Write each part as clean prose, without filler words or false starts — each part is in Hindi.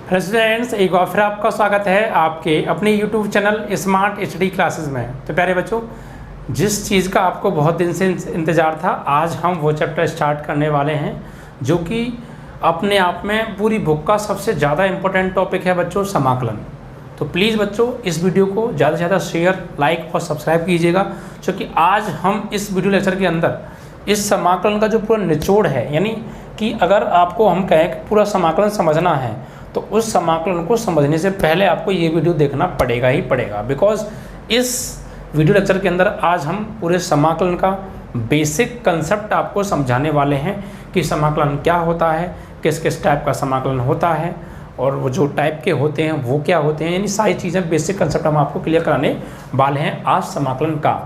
हेलो स्टूडेंट्स, एक बार फिर आपका स्वागत है आपके अपने YouTube channel smart study classes में। तो प्यारे बच्चों, जिस चीज़ का आपको बहुत दिन से इंतज़ार था, आज हम वो चैप्टर स्टार्ट करने वाले हैं जो कि अपने आप में पूरी बुक का सबसे ज़्यादा इम्पोर्टेंट टॉपिक है बच्चों, समाकलन। तो प्लीज़ बच्चों, इस वीडियो को ज़्यादा से ज़्यादा शेयर, लाइक और सब्सक्राइब कीजिएगा, क्योंकि आज हम इस वीडियो लेक्चर के अंदर इस समाकलन का जो पूरा निचोड़ है, यानी कि अगर आपको हम कहें कि पूरा समाकलन समझना है तो उस समाकलन को समझने से पहले आपको ये वीडियो देखना पड़ेगा ही पड़ेगा। बिकॉज इस वीडियो लेक्चर के अंदर आज हम पूरे समाकलन का बेसिक कंसेप्ट आपको समझाने वाले हैं कि समाकलन क्या होता है, किस किस टाइप का समाकलन होता है और वो जो टाइप के होते हैं वो क्या होते हैं, यानी सारी चीज़ें बेसिक कंसेप्ट हम आपको क्लियर कराने वाले हैं आज समाकलन का।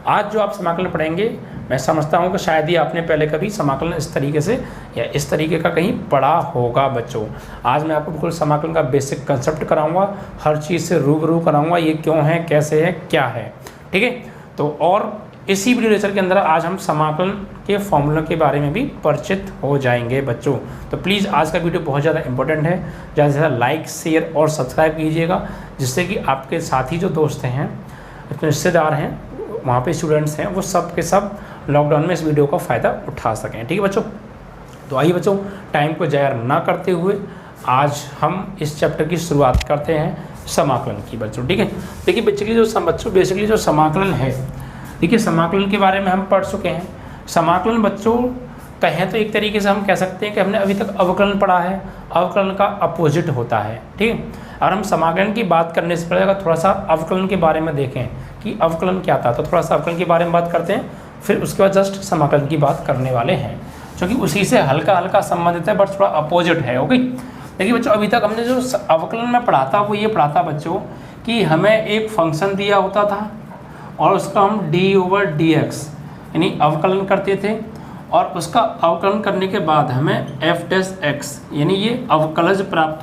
आज जो आप समाकलन पढ़ेंगे, मैं समझता हूँ कि शायद ही आपने पहले कभी समाकलन इस तरीके से या इस तरीके का कहीं पढ़ा होगा बच्चों। आज मैं आपको बिल्कुल समाकलन का बेसिक कंसेप्ट कराऊंगा, हर चीज़ से रूबरू कराऊंगा, ये क्यों है, कैसे है, क्या है, ठीक है। तो और इसी वीडियो लेक्चर के अंदर आज हम समाकलन के फॉर्मूला के बारे में भी परिचित हो जाएंगे बच्चों। तो प्लीज़ आज का वीडियो बहुत ज़्यादा इंपॉर्टेंट है, ज़्यादा से ज़्यादा लाइक, शेयर और सब्सक्राइब कीजिएगा, जिससे कि आपके साथी जो दोस्त हैं, रिश्तेदार हैं, वहाँ पे स्टूडेंट्स हैं, वो सब के सब लॉकडाउन में इस वीडियो का फ़ायदा उठा सकें, ठीक है बच्चों। तो आइए बच्चों, टाइम को ज़ाया ना करते हुए आज हम इस चैप्टर की शुरुआत करते हैं समाकलन की बच्चों, ठीक है। देखिए बेसिकली जो समाकलन है, देखिए समाकलन के बारे में हम पढ़ चुके हैं। समाकलन बच्चों कहें तो एक तरीके से हम कह सकते हैं कि हमने अभी तक अवकलन पढ़ा है, अवकलन का अपोजिट होता है, ठीक है। और हम समाकलन की बात करने से पहले अगर थोड़ा सा अवकलन के बारे में देखें कि अवकलन क्या था, तो थोड़ा सा अवकलन के बारे में बात करते हैं, फिर उसके बाद जस्ट समाकलन की बात करने वाले हैं, क्योंकि उसी से हल्का हल्का संबंधित है, बट थोड़ा अपोजिट है। ओके, देखिए बच्चों, अभी तक हमने जो अवकलन में पढ़ा था वो ये पढ़ा था बच्चों कि हमें एक फंक्शन दिया होता था और उसका हम d/dx यानी अवकलन करते थे, और उसका अवकलन करने के बाद हमें f' यानी ये अवकलज प्राप्त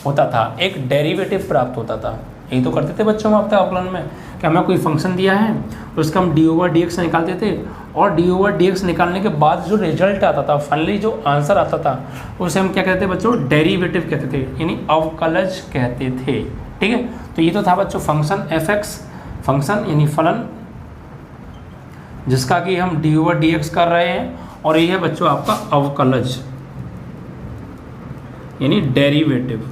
होता था, एक डेरिवेटिव प्राप्त होता था। यही तो करते थे बच्चों हम अपने अवकलन में कि हमें कोई फंक्शन दिया है तो उसका हम d/dx निकालते थे, और d/dx निकालने के बाद जो रिजल्ट आता था, फाइनली जो आंसर आता था, उसे हम क्या कहते थे बच्चों, डेरिवेटिव कहते थे, यानी अवकलज कहते थे, ठीक है। तो ये तो था बच्चों फंक्शन f(x), फंक्शन यानी फलन, जिसका कि हम d/dx कर रहे हैं, और ये है बच्चों आपका अवकलज यानी डेरिवेटिव,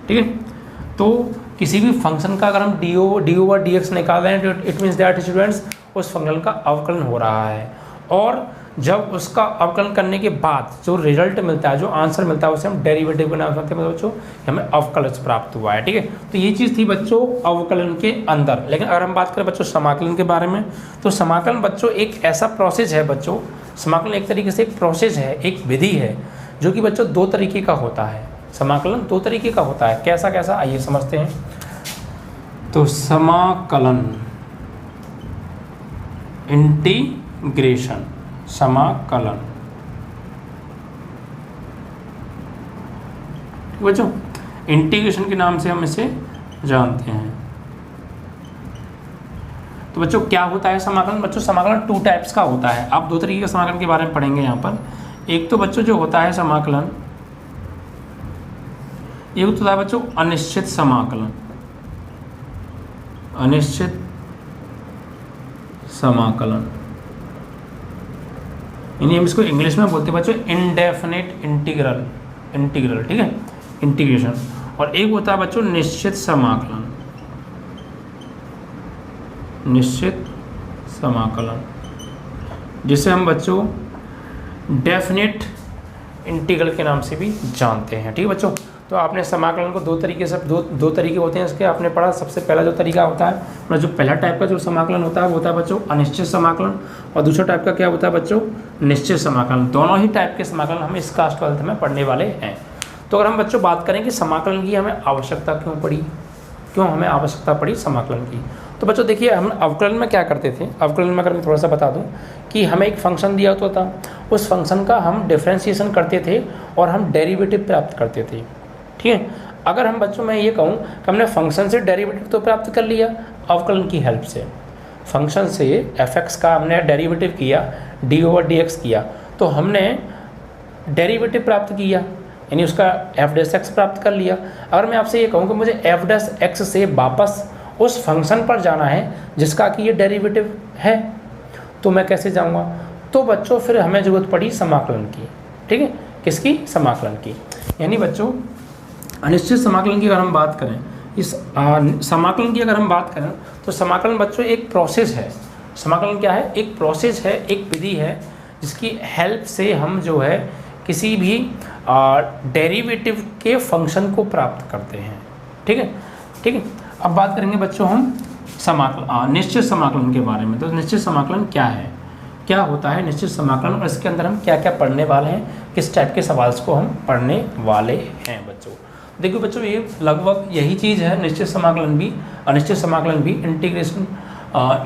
ठीक है। तो किसी भी फंक्शन का अगर हम d/dx निकाल रहे हैं तो इट मीन्स दैट स्टूडेंट्स उस फंक्शन का अवकलन हो रहा है, और जब उसका अवकलन करने के बाद जो रिजल्ट मिलता है, जो आंसर मिलता है, उसे हम डेरिवेटिव के नाम से मतलब बच्चों हमें अवकलज प्राप्त हुआ है, ठीक है। तो ये चीज़ थी बच्चों अवकलन के अंदर। लेकिन अगर हम बात करें बच्चों समाकलन के बारे में, तो समाकलन बच्चों एक ऐसा प्रोसेस है बच्चों, समाकलन एक तरीके से एक प्रोसेस है, एक विधि है, जो कि बच्चों दो तरीके का होता है। समाकलन दो तरीके का होता है, कैसा कैसा आइए समझते हैं। तो समाकलन, इंटीग्रेशन, समाकलन, बच्चों इंटीग्रेशन के नाम से हम इसे जानते हैं। तो बच्चों क्या होता है समाकलन? बच्चों समाकलन टू टाइप्स का होता है। आप दो तरीके के समाकलन के बारे में पढ़ेंगे यहाँ पर। एक तो बच्चों जो होता है समाकलन, एक तो होता है बच्चों अनिश्चित समाकलन, अनिश्चित समाकलन, यानी हम इसको इंग्लिश में बोलते हैं बच्चों इंडेफिनिट इंटीग्रल, ठीक है, इंटीग्रेशन। और एक होता है बच्चों निश्चित समाकलन, निश्चित समाकलन, जिसे हम बच्चों डेफिनिट इंटीग्रल के नाम से भी जानते हैं, ठीक है बच्चों। तो आपने समाकलन को दो तरीके से दो तरीके होते हैं इसके, आपने पढ़ा। सबसे पहला जो तरीका होता है, मतलब जो पहला टाइप का जो समाकलन होता है वो होता है बच्चों अनिश्चित समाकलन, और दूसरा टाइप का क्या होता है बच्चों, निश्चित समाकलन। दोनों ही टाइप के समाकलन हम इस क्लास 12 में पढ़ने वाले हैं। तो अगर हम बच्चों बात करें कि समाकलन की हमें आवश्यकता क्यों पड़ी, क्यों हमें आवश्यकता पड़ी समाकलन की, तो बच्चों देखिए हम अवकलन में क्या करते थे। अवकलन में अगर मैं थोड़ा सा बता दूं कि हमें एक फंक्शन दिया होता था, उस फंक्शन का हम डिफ्रेंशिएशन करते थे और हम डेरिवेटिव प्राप्त करते थे, ठीक है। अगर हम बच्चों मैं ये कहूँ कि हमने फंक्शन से डेरिवेटिव तो प्राप्त कर लिया अवकलन की हेल्प से, फंक्शन से f(x) का हमने डेरिवेटिव किया, d/dx किया, तो हमने डेरिवेटिव प्राप्त किया, यानी उसका एफ डैश एक्स प्राप्त कर लिया। अगर मैं आपसे ये कहूँ कि मुझे एफ डैश एक्स से वापस उस फंक्शन पर जाना है जिसका कि ये डेरिवेटिव है, तो मैं कैसे जाऊँगा? तो बच्चों फिर हमें ज़रूरत पड़ी समाकलन की। ठीक है, किसकी? समाकलन की। यानी बच्चों अनिश्चित समाकलन की अगर हम बात करें, इस समाकलन की अगर हम बात करें तो समाकलन बच्चों एक प्रोसेस है। समाकलन क्या है? एक प्रोसेस है, एक विधि है जिसकी हेल्प से हम जो है किसी भी डेरिवेटिव के फंक्शन को प्राप्त करते हैं। ठीक है, ठीक है। अब बात करेंगे बच्चों हम समाकलन, निश्चित समाकलन के बारे में। तो निश्चित समाकलन क्या है, क्या होता है निश्चित समाकलन, और इसके अंदर हम क्या क्या पढ़ने वाले हैं, किस टाइप के सवाल को हम पढ़ने वाले हैं बच्चों। देखिए बच्चों, ये लगभग यही चीज़ है, निश्चित समाकलन भी, अनिश्चित समाकलन भी, इंटीग्रेशन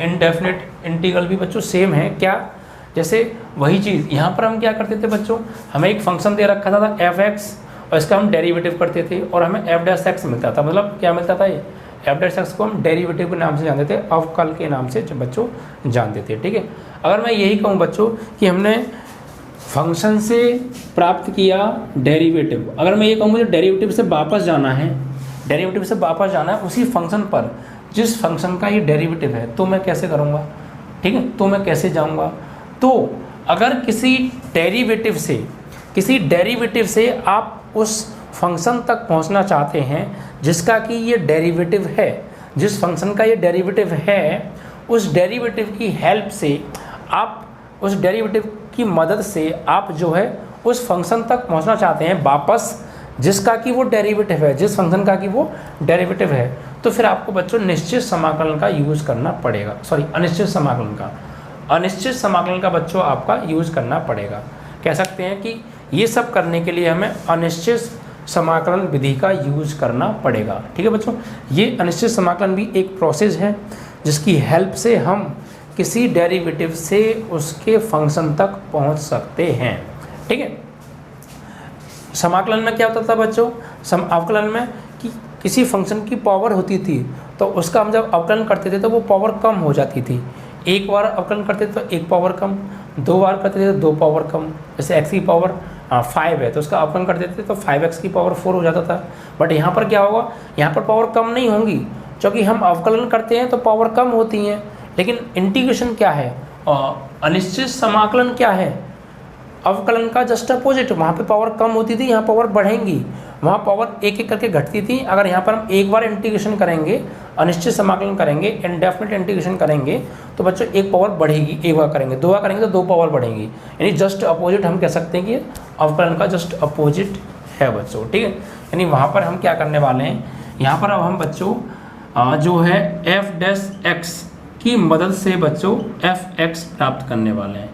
इनडेफिनिट इंटीग्रल भी बच्चों सेम है। क्या? जैसे वही चीज़ यहाँ पर हम क्या करते थे बच्चों, हमें एक फंक्शन दे रखा था एफ एक्स, और इसका हम डेरिवेटिव करते थे और हमें एफ डैश एक्स मिलता था। मतलब क्या मिलता था? ये एफ डैश एक्स को हम डेरिवेटिव के नाम से जानते थे, अवकल के नाम से बच्चों जानते थे। ठीक है, अगर मैं यही कहूँ बच्चों कि हमने फंक्शन से प्राप्त किया डेरिवेटिव, अगर मैं ये कहूँ मुझे डेरिवेटिव से वापस जाना है, डेरिवेटिव से वापस जाना है उसी फंक्शन पर जिस फंक्शन का ये डेरिवेटिव है, तो मैं कैसे करूँगा? ठीक है, तो मैं कैसे जाऊँगा? तो अगर किसी डेरिवेटिव से आप उस फंक्शन तक पहुंचना चाहते हैं जिसका कि ये डेरिवेटिव है, जिस फंक्शन का ये डेरिवेटिव है, उस डेरिवेटिव की हेल्प से आप, उस डेरिवेटिव की मदद से आप जो है उस फंक्शन तक पहुंचना चाहते हैं वापस जिसका कि वो डेरिवेटिव है, जिस फंक्शन का कि वो डेरिवेटिव है, तो फिर आपको बच्चों निश्चित समाकलन का यूज़ करना पड़ेगा। अनिश्चित समाकलन का बच्चों आपका यूज़ करना पड़ेगा। कह सकते हैं कि ये सब करने के लिए हमें अनिश्चित समाकलन विधि का यूज़ करना पड़ेगा। ठीक है बच्चों, ये अनिश्चित समाकलन भी एक प्रोसेस है जिसकी हेल्प से हम किसी डेरिवेटिव से उसके फंक्शन तक पहुंच सकते हैं। ठीक है, समाकलन में क्या होता था बच्चों? अवकलन में कि किसी फंक्शन की पावर होती थी तो उसका हम जब अवकलन करते थे तो वो पावर कम हो जाती थी। एक बार अवकलन करते थे तो एक पावर कम, दो बार करते थे तो दो पावर कम। जैसे x की पावर 5 है तो उसका अवकलन करते थे तो 5x की पावर 4 हो जाता था। बट यहाँ पर क्या होगा? यहाँ पर पावर कम नहीं होंगी, क्योंकि हम अवकलन करते हैं तो पावर कम होती हैं। लेकिन इंटीग्रेशन क्या है, अनिश्चित समाकलन क्या है? अवकलन का जस्ट अपोजिट। वहाँ पे पावर कम होती थी, यहाँ पावर बढ़ेंगी, वहाँ पावर एक एक करके घटती थी। अगर यहाँ पर हम एक बार इंटीग्रेशन करेंगे, अनिश्चित समाकलन करेंगे, इनडेफिनिट इंटीग्रेशन करेंगे, तो बच्चों एक पावर बढ़ेगी, एक बार करेंगे, दो बार करेंगे तो दो पावर बढ़ेगी। यानी जस्ट अपोजिट हम कह सकते हैं कि अवकलन का जस्ट अपोजिट है बच्चों। ठीक है, यानी वहाँ पर हम क्या करने वाले हैं, यहाँ पर अब हम बच्चों जो है एफ डैश एक्स की मदद से बच्चों एफ एक्स प्राप्त करने वाले हैं।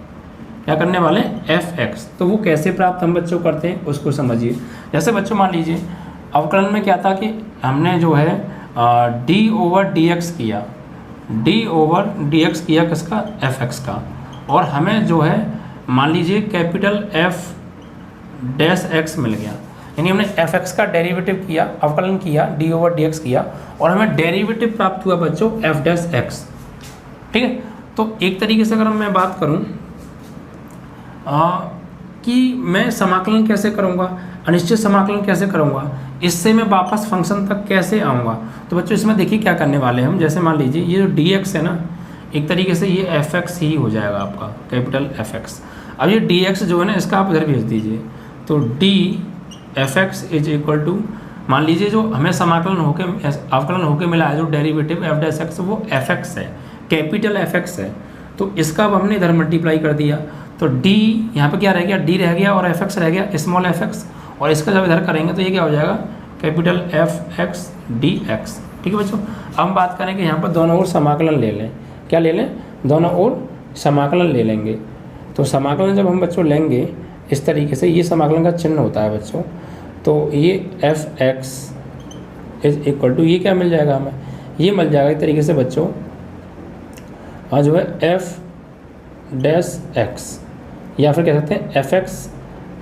क्या करने वाले हैं? F x. तो वो कैसे प्राप्त हम बच्चों करते हैं उसको समझिए। जैसे बच्चों मान लीजिए अवकलन में क्या था कि हमने जो है डी ओवर डी एक्स किया, डी ओवर डी एक्स किया किसका? एफ एक्स का। और हमें जो है मान लीजिए कैपिटल एफ डैश एक्स मिल गया, यानी हमने एफ एक्स का डेरिवेटिव किया, अवकलन किया, डी ओवर डी एक्स किया, और हमें डेरिवेटिव प्राप्त हुआ बच्चों एफ डैश एक्स। ठीक है, तो एक तरीके से अगर मैं बात करूं कि मैं समाकलन कैसे करूंगा, अनिश्चित समाकलन कैसे करूंगा, इससे मैं वापस फंक्शन तक कैसे आऊंगा, तो बच्चों इसमें देखिए क्या करने वाले हैं हम। जैसे मान लीजिए ये जो डी एक्स है ना, एक तरीके से ये एफ एक्स ही हो जाएगा आपका, कैपिटल एफ एक्स। अब ये डी एक्स जो है ना, इसका आप इधर भेज दीजिए, तो D F X is equal to, मान लीजिए जो हमें समाकलन होके अवकलन होके मिला है जो डेरिवेटिव एफ डैश एक्स, वो एफ एक्स है, कैपिटल एफ एक्स है। तो इसका अब हमने इधर मल्टीप्लाई कर दिया, तो डी यहाँ पे क्या रह गया? डी रह गया और एफ एक्स रह गया, स्मॉल एफ एक्स, और इसका जब इधर करेंगे तो ये क्या हो जाएगा? Capital F x D x. ठीक है बच्चों, अब हम बात करें कि यहाँ पर दोनों ओर समाकलन ले लें। क्या ले लें? दोनों ओर समाकलन ले लेंगे। तो समाकलन जब हम बच्चों लेंगे इस तरीके से, ये समाकलन का चिन्ह होता है बच्चों, तो ये F X is equal to, ये क्या मिल जाएगा हमें? ये मिल जाएगा एक तरीके से बच्चों जो है एफ डैश एक्स, या फिर कह सकते हैं एफ एक्स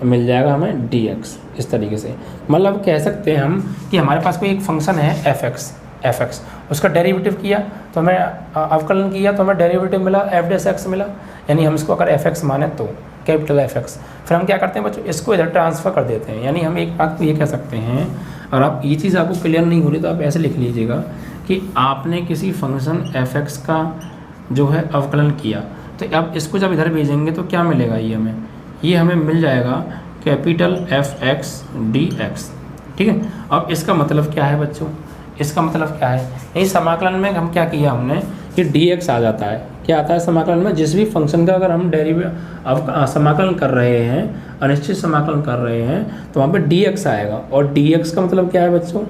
मिल जाएगा हमें डी एक्स। इस तरीके से मतलब कह सकते हैं हम कि हमारे पास कोई एक फंक्शन है एफ एक्स, उसका डेरिवेटिव किया तो हमें अवकलन किया तो हमें डेरिवेटिव मिला एफ डैश एक्स मिला, यानी हम इसको अगर एफ एक्स माने तो कैपिटल Fx। फिर हम क्या करते हैं बच्चों, इसको इधर ट्रांसफ़र कर देते हैं। यानी हम एक बात तो ये कह सकते हैं, और आप ये चीज़ आपको क्लियर नहीं हो रही तो आप ऐसे लिख लीजिएगा कि आपने किसी फंक्शन Fx का जो है अवकलन किया, तो अब इसको जब इधर भेजेंगे तो क्या मिलेगा, ये हमें मिल जाएगा कैपिटल Fx dx। ठीक है, अब इसका मतलब क्या है बच्चों, इसका मतलब क्या है, यही समाकलन में हम क्या किया हमने कि dx आ जाता है। क्या आता है समाकलन में, जिस भी फंक्शन का अगर हम समाकलन कर रहे हैं, अनिश्चित समाकलन कर रहे हैं, तो वहाँ पे dx आएगा। और dx का मतलब क्या है बच्चों,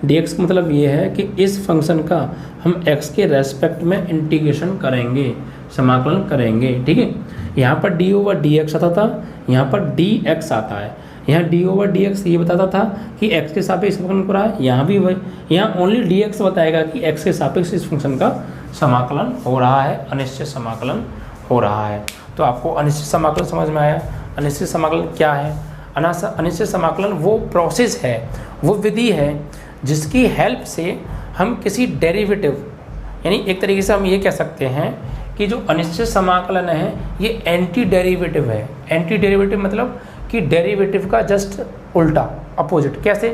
dx का मतलब ये है कि इस फंक्शन का हम x के रेस्पेक्ट में इंटीग्रेशन करेंगे, समाकलन करेंगे। ठीक है, यहाँ पर d/dx आता था, यहाँ पर dx आता है। यहाँ d/dx ये बताता था कि x के सापेक्ष समाकलन हो रहा है, यहाँ भी वही, यहाँ ओनली dx बताएगा कि x के सापेक्ष इस फंक्शन का समाकलन हो रहा है, अनिश्चित समाकलन हो रहा है। तो आपको अनिश्चित समाकलन समझ में आया। अनिश्चित समाकलन क्या है, अनिश्चित समाकलन वो प्रोसेस है, वो विधि है जिसकी हेल्प से हम किसी डेरिवेटिव, यानी एक तरीके से हम ये कह सकते हैं कि जो अनिश्चित समाकलन है ये एंटी डेरिवेटिव है। एंटी डेरिवेटिव मतलब कि डेरिवेटिव का जस्ट उल्टा, अपोजिट। कैसे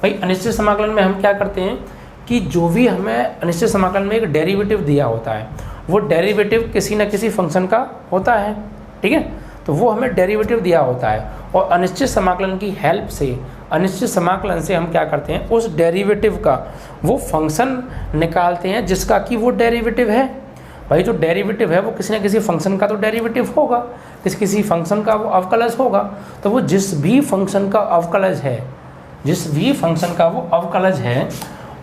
भाई, अनिश्चित समाकलन में हम क्या करते हैं कि जो भी हमें अनिश्चित समाकलन में एक डेरिवेटिव दिया होता है, वो डेरिवेटिव किसी न किसी फंक्शन का होता है। ठीक है, तो वो हमें डेरिवेटिव दिया होता है, और अनिश्चित समाकलन की हेल्प से, अनिश्चित समाकलन से हम क्या करते हैं, उस डेरिवेटिव का वो फंक्शन निकालते हैं जिसका कि वो डेरिवेटिव है। भाई जो डेरिवेटिव है वो किसी न किसी फंक्शन का तो डेरिवेटिव होगा, किसी फंक्शन का वो अवकलज होगा। तो वो जिस भी फंक्शन का अवकलज है, जिस भी फंक्शन का वो अवकलज है,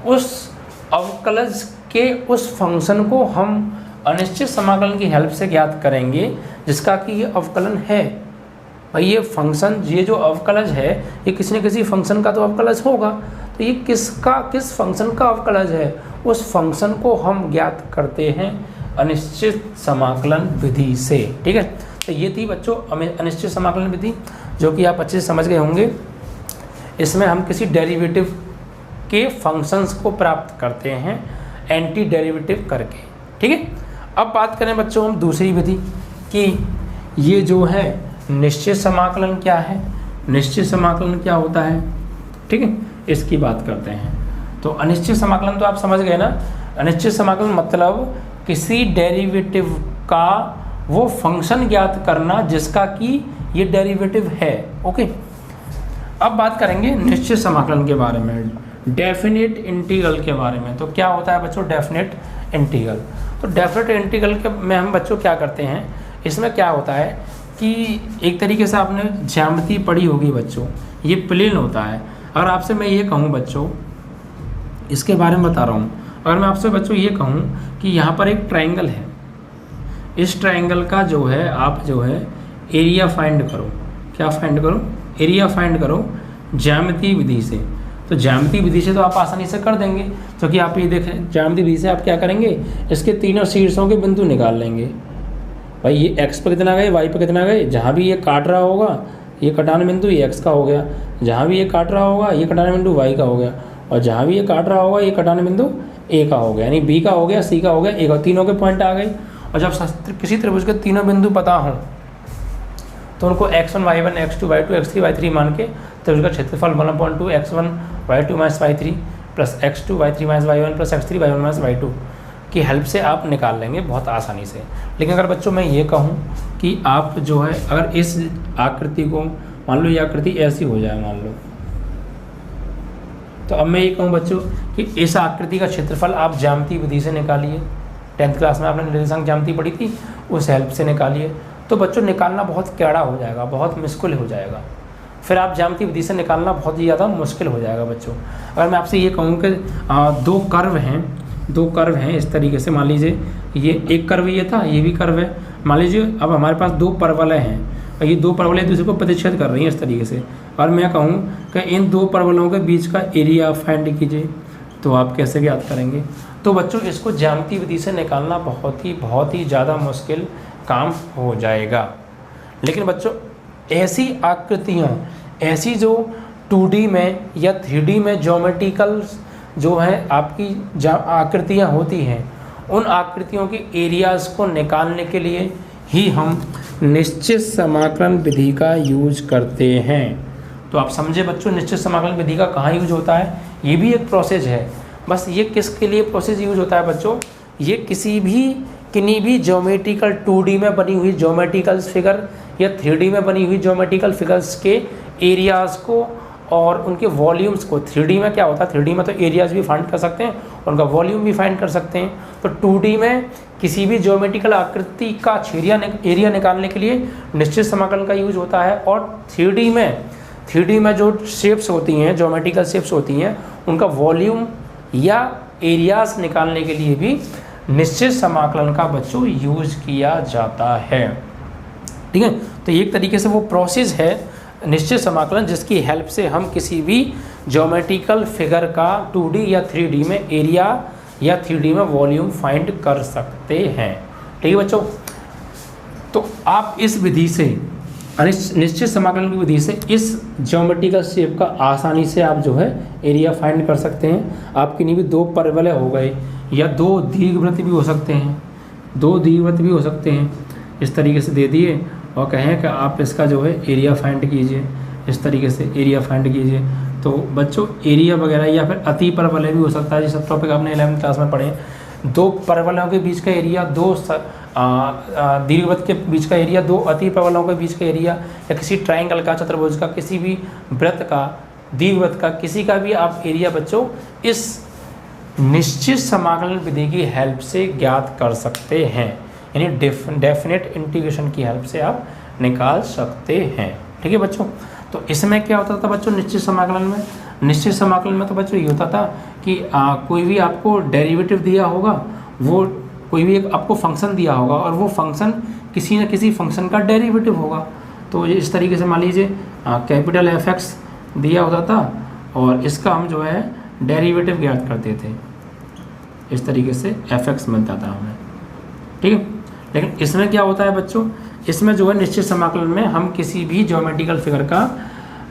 उस अवकलज के उस फंक्शन को हम अनिश्चित समाकलन की हेल्प से ज्ञात करेंगे जिसका कि ये अवकलन है। भाई ये फंक्शन, ये जो अवकलज है ये किसी न किसी फंक्शन का तो अवकलज होगा, तो ये किस फंक्शन का अवकलज है, उस फंक्शन को हम ज्ञात करते हैं अनिश्चित समाकलन विधि से। ठीक है, तो ये थी बच्चों अनिश्चित समाकलन विधि, जो कि आप अच्छे से समझ गए होंगे। इसमें हम किसी डेरिवेटिव के फंक्शंस को प्राप्त करते हैं एंटी डेरिवेटिव करके। ठीक है, अब बात करें बच्चों हम दूसरी विधि कि ये जो है निश्चित समाकलन क्या है, निश्चित समाकलन क्या होता है। ठीक है, इसकी बात करते हैं। तो अनिश्चित समाकलन तो आप समझ गए ना, अनिश्चित समाकलन मतलब किसी डेरिवेटिव का वो फंक्शन ज्ञात करना जिसका कि ये डेरिवेटिव है। ओके, अब बात करेंगे निश्चित समाकलन के बारे में, डेफिनेट इंटीग्रल के बारे में। तो क्या होता है बच्चों डेफिनेट इंटीग्रल, तो डेफिनेट इंटीग्रल के में हम बच्चों क्या करते हैं, इसमें क्या होता है कि एक तरीके से आपने ज्यामिति पढ़ी होगी बच्चों, ये प्लेन होता है। अगर आपसे मैं ये कहूँ बच्चों, इसके बारे में बता रहा हूँ, अगर मैं आपसे बच्चों ये कहूँ कि यहाँ पर एक ट्रायंगल है, इस ट्रायंगल का जो है आप जो है एरिया फाइंड करो। क्या फाइंड करो, एरिया फाइंड करो ज्यामितीय विधि से। तो ज्यामितीय विधि से तो आप आसानी से कर देंगे, क्योंकि आप ये देखें ज्यामितीय विधि से आप क्या करेंगे, इसके तीनों शीर्षों के बिंदु निकाल लेंगे। भाई ये x पर कितना गए, y पर कितना गए, जहाँ भी ये काट रहा होगा ये कटान बिंदु ये x का हो गया, जहाँ भी ये काट रहा होगा ये कटान बिंदु y का हो गया, और जहाँ भी ये काट रहा होगा ये कटान बिंदु a का हो गया, यानी b का हो गया, c का हो गया, a का, तीनों के पॉइंट आ गए। और जब किसी त्रिभुज के तीनों बिंदु पता हों तो उनको x1 y1 x2 y2 x3 y3 मान के त्रिभुज का क्षेत्रफल 1/2 x1 y2 - y3 plus x2 y3 - y1 plus x3 y1 - y2 की हेल्प से आप निकाल लेंगे बहुत आसानी से। लेकिन अगर बच्चों मैं ये कहूँ कि आप जो है अगर इस आकृति को, मान लो ये आकृति ऐसी हो जाए मान लो, तो अब मैं ये कहूँ बच्चों कि इस आकृति का क्षेत्रफल आप ज्यामितीय विधि से निकालिए। 10th क्लास में आपने निर्देशांक ज्यामिति पढ़ी थी, उस हेल्प से निकालिए। तो बच्चों निकालना बहुत कैड़ा हो जाएगा, बहुत मुश्किल हो जाएगा, फिर आप ज्यामितीय विधि से निकालना बहुत ही ज़्यादा मुश्किल हो जाएगा बच्चों। अगर मैं आपसे ये कहूँ कि दो कर्व हैं इस तरीके से, मान लीजिए ये एक कर्व ये था, ये भी कर्व है, मान लीजिए अब हमारे पास दो परवलें हैं और ये दो परवलें एक दूसरे को प्रतिच्छेद कर रही हैं इस तरीके से, और मैं कहूँ कि इन दो परवलों के बीच का एरिया फाइंड कीजिए, तो आप कैसे ज्ञात करेंगे। तो बच्चों इसको ज्यामितीय विधि से निकालना बहुत ही ज़्यादा मुश्किल काम हो जाएगा। लेकिन बच्चों ऐसी आकृतियाँ, ऐसी जो 2D में या 3D में ज्योमेट्रिकल जो है आपकी आकृतियाँ होती हैं, उन आकृतियों के एरियाज़ को निकालने के लिए ही हम निश्चित समाकलन विधि का यूज करते हैं। तो आप समझे बच्चों, निश्चित समाकलन विधि का कहाँ यूज होता है, ये भी एक प्रोसेस है। बस ये किसके लिए प्रोसेस यूज होता है बच्चों, ये किसी भी ज्योमेट्रिकल 2D में बनी हुई ज्योमेट्रिकल फिगर या 3D में बनी हुई ज्योमेट्रिकल फिगर्स के एरियाज़ को और उनके वॉल्यूम्स को, 3D में क्या होता है, 3D में तो एरियाज़ भी फाइंड कर सकते हैं, उनका वॉल्यूम भी फाइंड कर सकते हैं। तो 2D में किसी भी ज्योमेट्रिकल आकृति का एरिया निकालने के लिए निश्चित समाकलन का यूज होता है। और 3D में जो शेप्स होती हैं, ज्योमेट्रिकल शेप्स होती हैं, उनका वॉल्यूम या एरियाज़ निकालने के लिए भी निश्चित समाकलन का बच्चों यूज किया जाता है। ठीक है, तो एक तरीके से वो प्रोसेस है निश्चित समाकलन, जिसकी हेल्प से हम किसी भी ज्योमेट्रिकल फिगर का 2D या 3D में एरिया या 3D में वॉल्यूम फाइंड कर सकते हैं। ठीक है बच्चों, तो आप इस विधि से, निश्चित समाकलन की विधि से इस ज्योमेट्रिकल शेप का आसानी से आप जो है एरिया फाइंड कर सकते हैं। आपके नहीं भी 2 परवलय हो गए या 2 दीर्घवृत्त भी हो सकते हैं, 2 दीर्घवृत्त भी हो सकते हैं, इस तरीके से दे दिए और कहें कि आप इसका जो है एरिया फाइंड कीजिए, इस तरीके से एरिया फाइंड कीजिए। तो बच्चों एरिया वगैरह या फिर अति परवलय भी हो सकता है, जिस टॉपिक आपने 11वीं क्लास में पढ़े। 2 परवलयों के बीच का एरिया, 2 दीर्घवृत्त के बीच का एरिया, 2 अति परवलयों के बीच का एरिया, या किसी ट्राइंगल का, चतुर्भुज का, किसी भी वृत्त का, दीर्घवृत्त का, किसी का भी आप एरिया बच्चों इस निश्चित समाकलन विधि की हेल्प से ज्ञात कर सकते हैं, यानी डेफिनेट इंटीग्रेशन की हेल्प से आप निकाल सकते हैं। ठीक है बच्चों, तो इसमें क्या होता था बच्चों निश्चित समाकलन में, निश्चित समाकलन में तो बच्चों ये होता था कि कोई भी आपको डेरिवेटिव दिया होगा, वो कोई भी एक आपको फंक्शन दिया होगा और वो फंक्शन किसी न किसी फंक्शन का डेरिवेटिव होगा। तो इस तरीके से मान लीजिए कैपिटल f(x) दिया होता था और इसका हम जो है डेरिवेटिव ज्ञात करते थे, इस तरीके से f(x) मिलता था हमें। ठीक है, लेकिन इसमें क्या होता है बच्चों, इसमें जो है निश्चित समाकलन में हम किसी भी ज्योमेट्रिकल फिगर का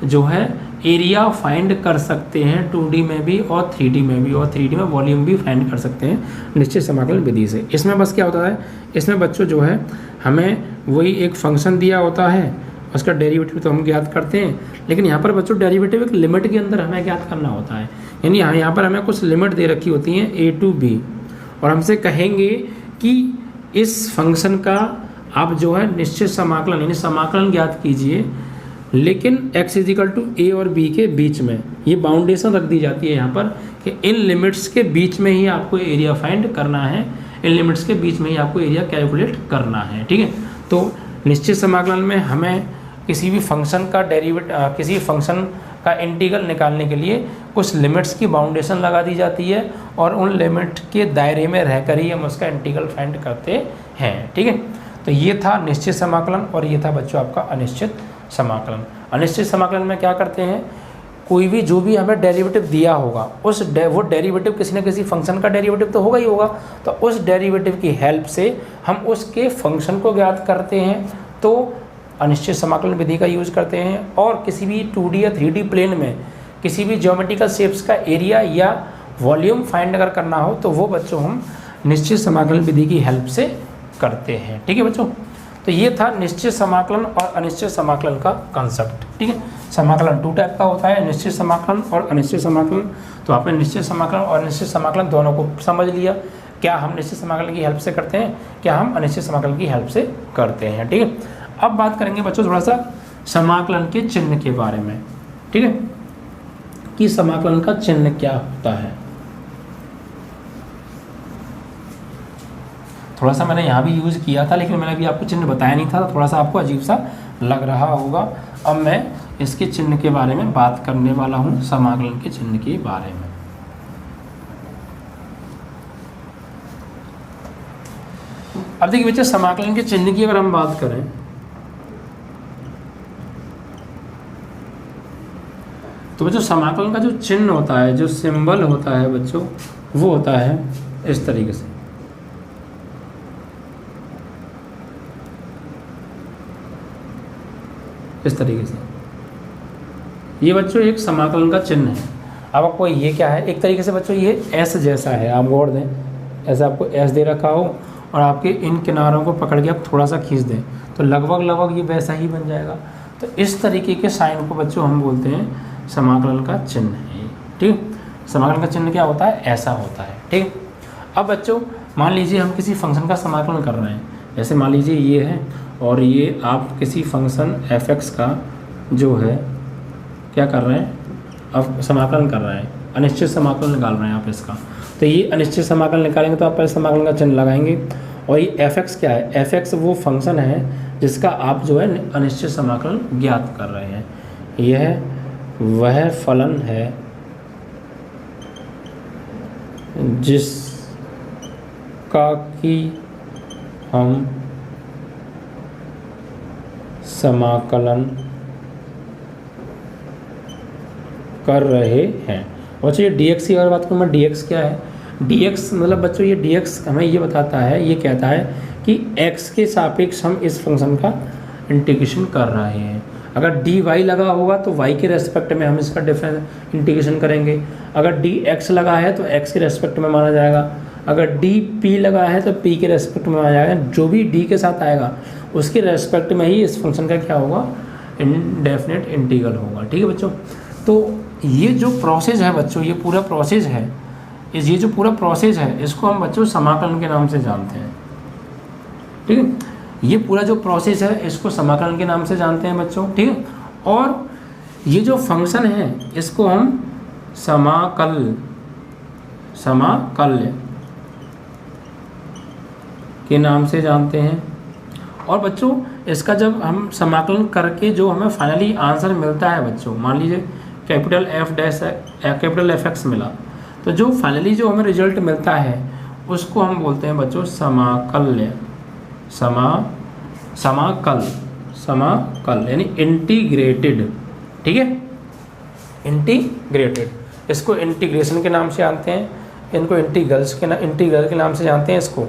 जो है एरिया फाइंड कर सकते हैं 2D में भी और 3D में भी, और 3D में वॉल्यूम भी फाइंड कर सकते हैं निश्चित समाकलन विधि से। इसमें बस क्या होता है, इसमें बच्चों जो है हमें वही एक फंक्शन दिया होता है, उसका डेरिवेटिव तो हम ज्ञात करते हैं, लेकिन यहाँ पर बच्चों डेरिवेटिव एक लिमिट के अंदर हमें ज्ञात करना होता है। यानी यहाँ पर हमें कुछ लिमिट दे रखी होती हैं A to B, और हमसे कहेंगे कि इस फंक्शन का आप जो है निश्चित समाकलन यानी समाकलन ज्ञात कीजिए, लेकिन x = a और b के बीच में। ये बाउंडेशन रख दी जाती है यहाँ पर कि इन लिमिट्स के बीच में ही आपको एरिया फाइंड करना है, इन लिमिट्स के बीच में ही आपको एरिया कैलकुलेट करना है। ठीक है, तो निश्चित समाकलन में हमें किसी भी फंक्शन का किसी फंक्शन का इंटीग्रल निकालने के लिए कुछ लिमिट्स की बाउंडेशन लगा दी जाती है और उन लिमिट के दायरे में रहकर ही हम उसका इंटीग्रल फाइंड करते हैं। ठीक है, तो ये था निश्चित समाकलन और ये था बच्चों आपका अनिश्चित समाकलन। अनिश्चित समाकलन में क्या करते हैं, कोई भी जो भी हमें डेरिवेटिव दिया होगा वो डेरिवेटिव किसी न किसी फंक्शन का डेरिवेटिव तो होगा ही होगा, तो उस डेरिवेटिव की हेल्प से हम उसके फंक्शन को ज्ञात करते हैं, तो अनिश्चित समाकलन विधि का यूज़ करते हैं। और किसी भी 2D या 3D प्लेन में किसी भी ज्योमेट्रिकल शेप्स का एरिया या वॉल्यूम फाइंड अगर करना हो तो वो बच्चों हम निश्चित समाकलन विधि की हेल्प से करते हैं। ठीक है बच्चों, तो ये था निश्चित समाकलन और अनिश्चित समाकलन का कंसेप्ट। ठीक है, समाकलन 2 टाइप का होता है, निश्चित समाकलन और अनिश्चित समाकलन। तो आपने निश्चित समाकलन और अनिश्चित समाकलन दोनों को समझ लिया, क्या हम निश्चित समाकलन की हेल्प से करते हैं, क्या हम अनिश्चित समाकलन की हेल्प से करते हैं। ठीक है, अब बात करेंगे बच्चों थोड़ा सा समाकलन के चिन्ह के बारे में। ठीक है, कि समाकलन का चिन्ह क्या होता है। थोड़ा सा मैंने यहाँ भी यूज़ किया था, लेकिन मैंने अभी आपको चिन्ह बताया नहीं था, तो थोड़ा सा आपको अजीब सा लग रहा होगा। अब मैं इसके चिन्ह के बारे में बात करने वाला हूँ, समाकलन के चिन्ह के बारे में। अब देखिए बच्चे, समाकलन के चिन्ह की अगर हम बात करें तो बच्चों समाकलन का जो चिन्ह होता है, जो सिंबल होता है बच्चों, वो होता है इस तरीके से। इस तरीके से ये बच्चों एक समाकलन का चिन्ह है। अब आपको ये क्या है, एक तरीके से बच्चों ये एस जैसा है, आप गौर दें, ऐसा आपको एस दे रखा हो और आपके इन किनारों को पकड़ के आप थोड़ा सा खींच दें तो लगभग ये वैसा ही बन जाएगा। तो इस तरीके के साइन को बच्चों हम बोलते हैं समाकलन का चिन्ह है। ठीक, समाकलन का चिन्ह क्या होता है, ऐसा होता है। ठीक, अब बच्चों मान लीजिए हम किसी फंक्शन का समाकलन कर रहे हैं, जैसे मान लीजिए ये है और ये आप किसी फंक्शन f(x) का जो है क्या कर रहे हैं, अब समाकलन कर रहे हैं, अनिश्चित समाकलन निकाल रहे हैं आप इसका। तो ये अनिश्चित समाकलन निकालेंगे तो आप पहले समाकलन का चिन्ह लगाएंगे। और ये f(x) क्या है, f(x) वो फंक्शन है जिसका आप जो है अनिश्चित समाकलन ज्ञात कर रहे हैं। यह वह फलन है जिसका कि हम समाकलन कर रहे हैं। और चलिए dx की अगर बात करूँ मैं, dx क्या है, dx मतलब बच्चों ये dx हमें ये बताता है, ये कहता है कि x के सापेक्ष हम इस फंक्शन का इंटीग्रेशन कर रहे हैं। अगर dy लगा होगा तो y के रेस्पेक्ट में हम इसका डिफरेंस इंटीग्रेशन करेंगे। अगर dx लगा है तो x के रेस्पेक्ट में माना जाएगा। अगर dp लगा है तो p के रेस्पेक्ट में माना जाएगा। जो भी d के साथ आएगा उसके रेस्पेक्ट में ही इस फंक्शन का क्या होगा, इंडेफिनिट इंटीग्रल होगा। ठीक है बच्चों, तो ये जो प्रोसेस है बच्चों, ये पूरा प्रोसेस है, ये जो पूरा प्रोसेस है इसको हम बच्चों समाकलन के नाम से जानते हैं। ठीक है, ये पूरा जो प्रोसेस है इसको समाकलन के नाम से जानते हैं बच्चों। ठीक है, और ये जो फंक्शन है इसको हम समाकल्य के नाम से जानते हैं। और बच्चों इसका जब हम समाकलन करके जो हमें फाइनली आंसर मिलता है बच्चों, मान लीजिए कैपिटल f(x) मिला, तो जो फाइनली जो हमें रिजल्ट मिलता है उसको हम बोलते हैं बच्चों समाकल्य, समाकल यानी इंटीग्रेटेड। ठीक है, इंटीग्रेटेड, इसको इंटीग्रेशन के नाम से जानते हैं, इनको इंटीग्रल के नाम से जानते हैं, इसको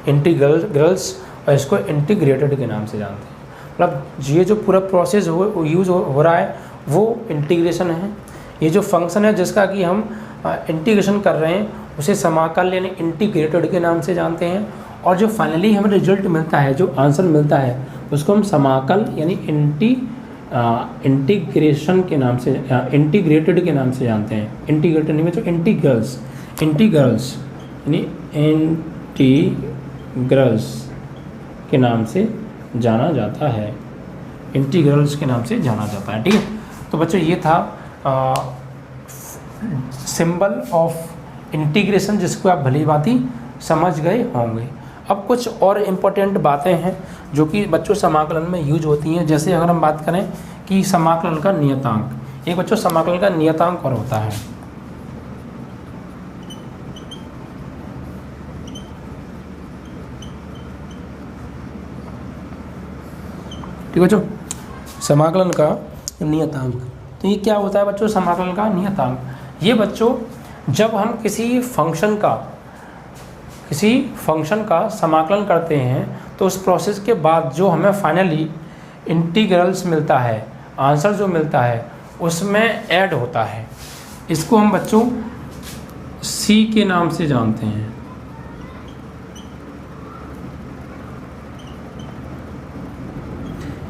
इंटीग्रल्स, और इसको इंटीग्रेटेड के नाम से जानते हैं। मतलब ये जो पूरा प्रोसेस यूज़ हो रहा है वो इंटीग्रेशन है। ये जो फंक्शन है जिसका कि हम इंटीग्रेशन कर रहे हैं उसे समाकल यानी इंटीग्रेटेड के नाम से जानते हैं। और जो फाइनली हमें रिजल्ट मिलता है, जो आंसर मिलता है, उसको हम समाकल यानी इंटीग्रेशन के नाम से, इंटीग्रेटेड के नाम से जानते हैं। इंटीग्रेटेड नहीं तो इंटीग्रल्स यानी इंटीग्रल्स के नाम से जाना जाता है, इंटीग्रल्स के नाम से जाना जाता है। ठीक है, तो बच्चों ये था सिंबल ऑफ इंटीग्रेशन, जिसको आप भली भांति समझ गए होंगे। अब कुछ और इम्पोर्टेंट बातें हैं जो कि बच्चों समाकलन में यूज होती हैं। जैसे अगर हम बात करें कि समाकलन का नियतांक, एक बच्चों समाकलन का नियतांक और होता है। ठीक है बच्चों, समाकलन का नियतांक, तो ये क्या होता है बच्चों समाकलन का नियतांक? ये बच्चों जब हम किसी फंक्शन का समाकलन करते हैं तो उस प्रोसेस के बाद जो हमें फाइनली इंटीग्रल्स मिलता है, आंसर जो मिलता है उसमें ऐड होता है, इसको हम बच्चों सी के नाम से जानते हैं।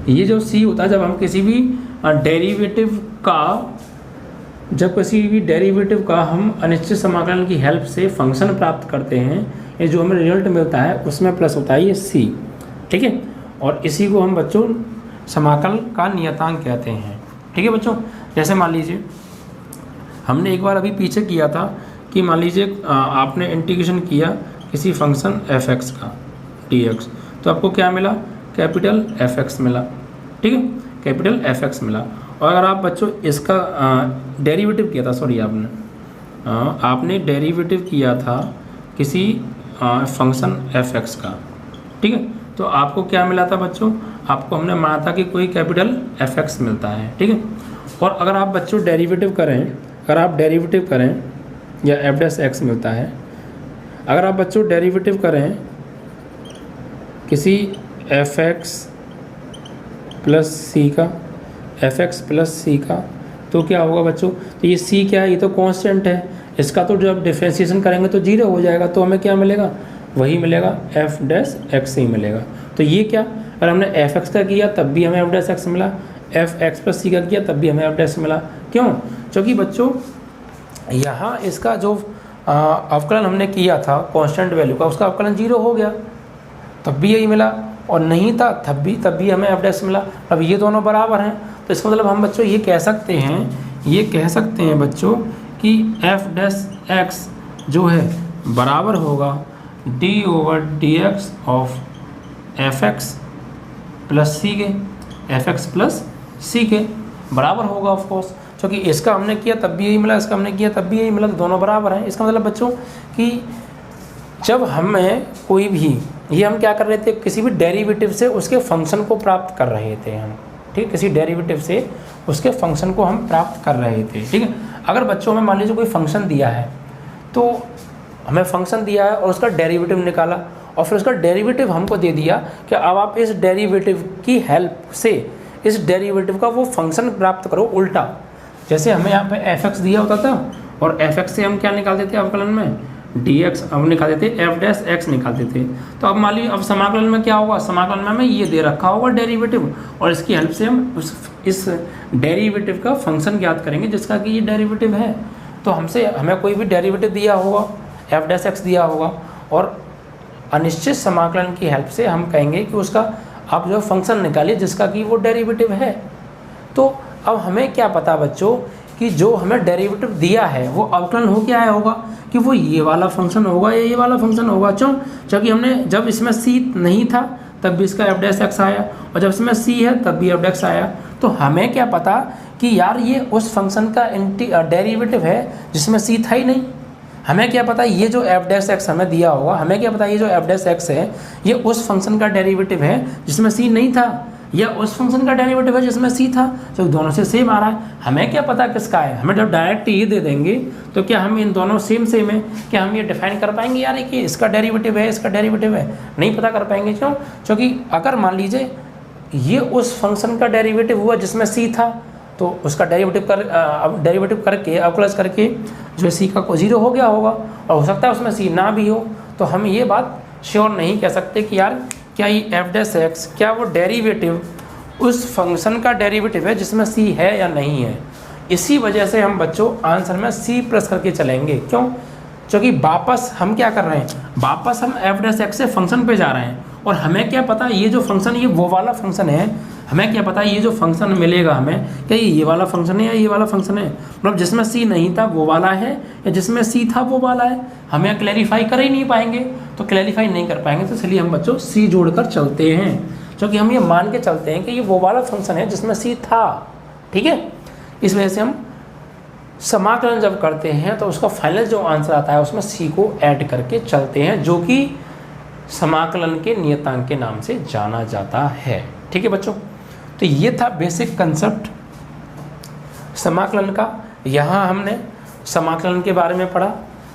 ये जो सी होता है, जब हम किसी भी डेरिवेटिव का हम अनिश्चित समाकलन की हेल्प से फंक्शन प्राप्त करते हैं, ये जो हमें रिजल्ट मिलता है उसमें प्लस होता है ये सी। ठीक है, और इसी को हम बच्चों समाकल का नियतांक कहते हैं। ठीक है बच्चों, जैसे मान लीजिए हमने एक बार अभी पीछे किया था कि मान लीजिए आपने इंटीग्रेशन किया किसी फंक्शन f(x) का dx, तो आपको क्या मिला, कैपिटल f(x) मिला। ठीक है, कैपिटल f(x) मिला। और अगर आप बच्चों इसका डेरिवेटिव किया था, आपने डेरिवेटिव किया था किसी फंक्शन f(x) का, ठीक है, तो आपको क्या मिला था बच्चों, आपको हमने माना था कि कोई कैपिटल f(x) मिलता है। ठीक है, और अगर आप बच्चों डेरिवेटिव करें, या f(x) मिलता है, अगर आप बच्चों डेरिवेटिव करें किसी f(x) प्लस c का, तो क्या होगा बच्चों, तो ये c क्या है, ये तो कांस्टेंट है, इसका तो जब डिफरेंशिएशन करेंगे तो 0 हो जाएगा, तो हमें क्या मिलेगा, वही मिलेगा, एफ डैश एक्स ही मिलेगा। तो ये क्या, अगर हमने एफ एक्स का किया तब भी हमें एफ डैश एक्स मिला, एफ एक्स प्लस सी का किया तब भी हमें एफ डैश मिला। क्यों? क्योंकि बच्चों यहाँ इसका जो अवकलन हमने किया था कांस्टेंट वैल्यू का, उसका अवकलन 0 हो गया, तब भी यही मिला, और नहीं था तब भी हमें एफ डैश मिला। अब ये दोनों बराबर हैं, तो इसका मतलब हम बच्चों ये कह सकते हैं बच्चों कि एफ डैश एक्स जो है बराबर होगा d/dx of F X plus C के, एफ एक्स प्लस सी के बराबर होगा ऑफ कोर्स, क्योंकि इसका हमने किया तब भी यही मिला, इसका हमने किया तब भी यही मिला, तो दोनों बराबर हैं। इसका मतलब बच्चों कि जब हमें कोई भी, ये हम क्या कर रहे थे, किसी भी डेरिवेटिव से उसके फंक्शन को प्राप्त कर रहे थे हम, ठीक, किसी डेरिवेटिव से उसके फंक्शन को हम प्राप्त कर रहे थे, ठीक है। अगर बच्चों में मान लीजिए कोई फंक्शन दिया है, तो हमें फंक्शन दिया है और उसका डेरिवेटिव निकाला, और फिर उसका डेरिवेटिव हमको दे दिया कि अब आप इस डेरिवेटिव की हेल्प से इस डेरिवेटिव का वो फंक्शन प्राप्त करो उल्टा। जैसे हमें यहाँ पे एफ एक्स दिया होता था, और एफ एक्स से हम क्या निकालते थे अवकलन में, डी एक्स हम निकालते थे, एफ डैश एक्स निकालते थे। तो अब मान लीजिए अब समाकलन में क्या होगा, समाकलन में हमें ये दे रखा होगा डेरिवेटिव, और इसकी हेल्प से हम इस डेरिवेटिव का फंक्शन ज्ञात करेंगे जिसका कि ये डेरिवेटिव है। तो हमें कोई भी डेरिवेटिव दिया होगा, एफ डैश एक्स दिया होगा, और अनिश्चित समाकलन की हेल्प से हम कहेंगे कि उसका आप जो फंक्शन निकालिए जिसका कि वो डेरिवेटिव है। तो अब हमें क्या पता बच्चों कि जो हमें डेरिवेटिव दिया है वो अवकलन हो क्या आया होगा, कि वो ये वाला फंक्शन होगा या ये वाला फंक्शन होगा। क्योंकि हमने जब इसमें सी नहीं था तब भी इसका एफ डैश एक्स आया, और जब इसमें सी है तब भी एफ डैश आया। तो हमें क्या पता कि यार ये उस फंक्शन का डेरिवेटिव है जिसमें सी था ही नहीं। हमें क्या पता ये जो एफ डैश एक्स हमें दिया होगा, हमें क्या पता ये जो एफ डैश एक्स है ये उस फंक्शन का डेरिवेटिव है जिसमें सी नहीं था, या उस फंक्शन का डेरिवेटिव है जिसमें सी था। तो दोनों से सेम आ रहा है, हमें क्या पता किसका है। हमें जब डायरेक्ट ये दे देंगे तो क्या हम इन दोनों सेम है, क्या हम ये डिफाइन कर पाएंगे यार कि इसका डेरिवेटिव है इसका डेरिवेटिव है, नहीं पता कर पाएंगे। क्यों? क्योंकि अगर मान लीजिए ये उस फंक्शन का डेरिवेटिव हुआ जिसमें सी था, तो उसका डेरिवेटिव करके अवकलज करके जो सी का 0 हो गया होगा, और हो सकता है उसमें सी ना भी हो। तो हम ये बात श्योर नहीं कह सकते कि यार क्या ये एफ डैश एक्स क्या वो डेरिवेटिव उस फंक्शन का डेरिवेटिव है जिसमें सी है या नहीं है। इसी वजह से हम बच्चों आंसर में सी प्लस करके चलेंगे। क्यों? क्योंकि वापस हम क्या कर रहे हैं, वापस हम एफ डैश एक्स से फंक्शन पे जा रहे हैं, और हमें क्या पता ये जो फंक्शन ये वो वाला फंक्शन है, हमें क्या पता ये जो फंक्शन मिलेगा हमें क्या ये वाला फंक्शन है या ये वाला फंक्शन है, मतलब जिसमें सी नहीं था वो वाला है या जिसमें सी था वो वाला है। हमें क्लैरिफाई कर ही नहीं पाएंगे, तो क्लैरिफाई नहीं कर पाएंगे, तो इसलिए हम बच्चों सी जोड़कर चलते हैं, क्योंकि हम ये मान के चलते हैं कि ये वो वाला फंक्शन है जिसमें सी था। ठीक है, इस वजह से हम समाकलन जब करते हैं तो उसका फाइनल जो आंसर आता है उसमें सी को ऐड करके चलते हैं, जो कि समाकलन के नियतांक के नाम से जाना जाता है। ठीक है बच्चों, तो ये था बेसिक कंसेप्ट समाकलन का। यहाँ हमने समाकलन के बारे में पढ़ा।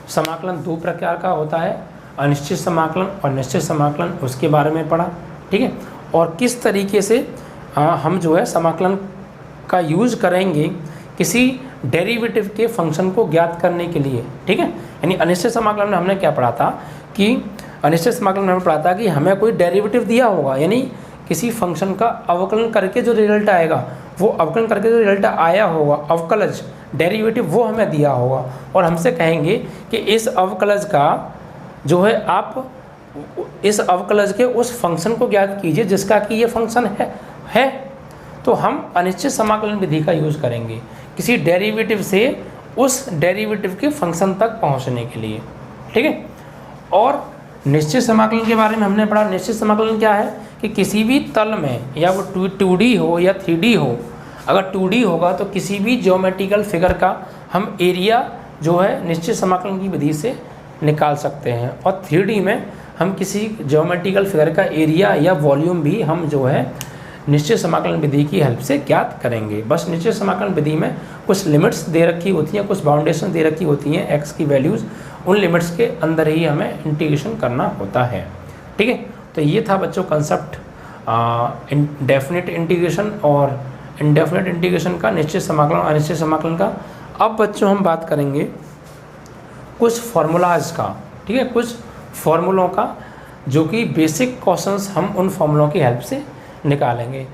समाकलन 2 प्रकार का होता है, अनिश्चित समाकलन और निश्चित समाकलन, उसके बारे में पढ़ा। ठीक है, और किस तरीके से हम जो है समाकलन का यूज़ करेंगे किसी डेरिवेटिव के फंक्शन को ज्ञात करने के लिए। ठीक है, यानी अनिश्चित समाकलन में हमने क्या पढ़ा था कि अनिश्चित समाकलन में हमने पढ़ा था कि हमें कोई डेरिवेटिव दिया होगा, यानी किसी फंक्शन का अवकलन करके जो रिजल्ट आएगा, वो अवकलन करके जो रिजल्ट आया होगा अवकलज डेरिवेटिव, वो हमें दिया होगा, और हमसे कहेंगे कि इस अवकलज का जो है आप इस अवकलज के उस फंक्शन को ज्ञात कीजिए जिसका कि ये फंक्शन है। तो हम अनिश्चित समाकलन विधि का यूज़ करेंगे किसी डेरिवेटिव से उस डेरिवेटिव के फंक्शन तक पहुंचने के लिए। ठीक है, और निश्चित समाकलन के बारे में हमने पढ़ा। निश्चित समाकलन क्या है कि किसी भी तल में, या वो 2D हो या 3D हो, अगर 2D होगा तो किसी भी ज्योमेट्रिकल फिगर का हम एरिया जो है निश्चित समाकलन की विधि से निकाल सकते हैं, और 3D में हम किसी ज्योमेट्रिकल फिगर का एरिया या वॉल्यूम भी हम जो है निश्चित समाकलन विधि की हेल्प से ज्ञात करेंगे। बस निश्चित समाकलन विधि में कुछ लिमिट्स दे रखी होती हैं, कुछ बाउंडेशन दे रखी होती हैं एक्स की वैल्यूज़, उन लिमिट्स के अंदर ही हमें इंटीग्रेशन करना होता है। ठीक है, तो ये था बच्चों कंसेप्ट डेफिनेट इंटीग्रेशन और इनडेफिनेट इंटीग्रेशन का, निश्चित समाकलन और अनिश्चित समाकलन का। अब बच्चों हम बात करेंगे कुछ फार्मूलाज का। ठीक है, कुछ फॉर्मूलों का, जो कि बेसिक क्वेश्चंस हम उन फॉर्मूलों की हेल्प से निकालेंगे।